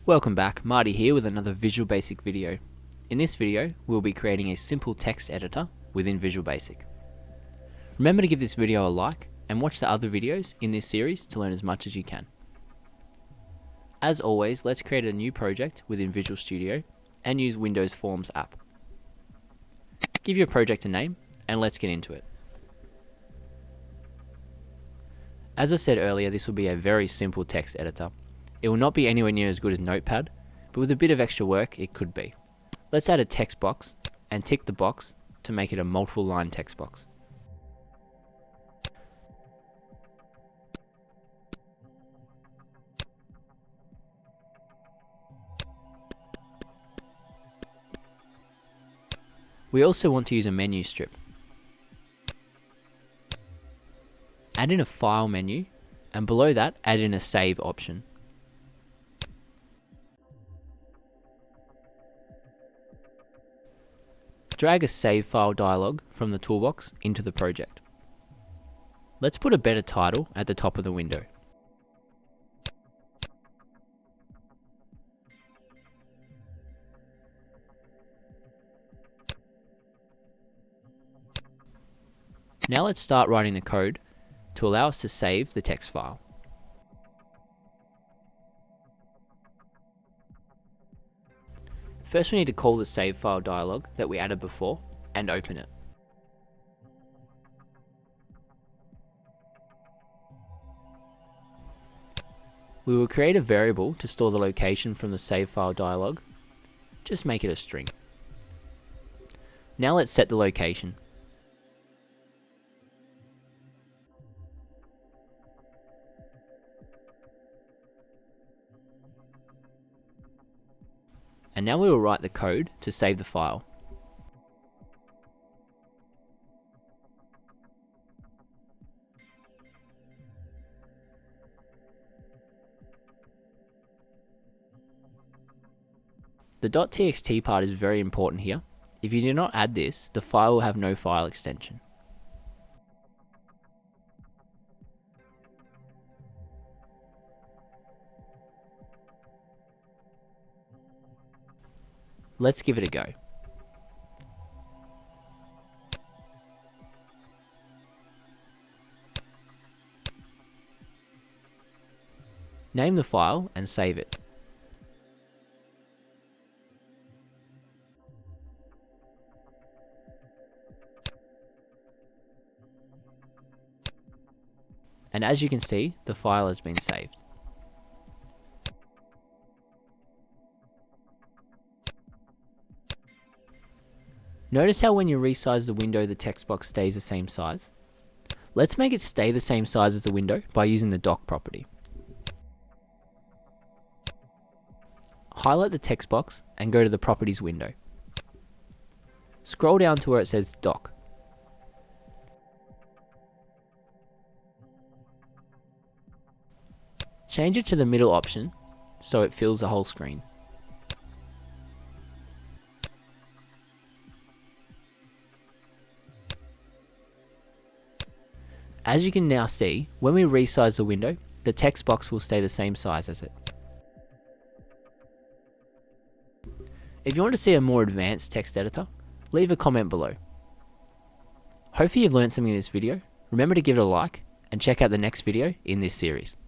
Welcome back, Marty here with another Visual Basic video. In this video, we'll be creating a simple text editor within Visual Basic. Remember to give this video a like and watch the other videos in this series to learn as much as you can. As always, let's create a new project within Visual Studio and use Windows Forms app. Give your project a name and let's get into it. As I said earlier, this will be a very simple text editor. It will not be anywhere near as good as Notepad, but with a bit of extra work, it could be. Let's add a text box and tick the box to make it a multiple line text box. We also want to use a menu strip. Add in a file menu, and below that, add in a save option. Drag a save file dialog from the toolbox into the project. Let's put a better title at the top of the window. Now let's start writing the code to allow us to save the text file. First we need to call the save file dialog that we added before and open it. We will create a variable to store the location from the save file dialog. Just make it a string. Now let's set the location. And now we will write the code to save the file. The .txt part is very important here. If you do not add this, the file will have no file extension. Let's give it a go. Name the file and save it. And as you can see, the file has been saved. Notice how when you resize the window, the text box stays the same size? Let's make it stay the same size as the window by using the dock property. Highlight the text box and go to the properties window. Scroll down to where it says dock. Change it to the middle option so it fills the whole screen. As you can now see, when we resize the window, the text box will stay the same size as it. If you want to see a more advanced text editor, leave a comment below. Hopefully you've learned something in this video. Remember to give it a like and check out the next video in this series.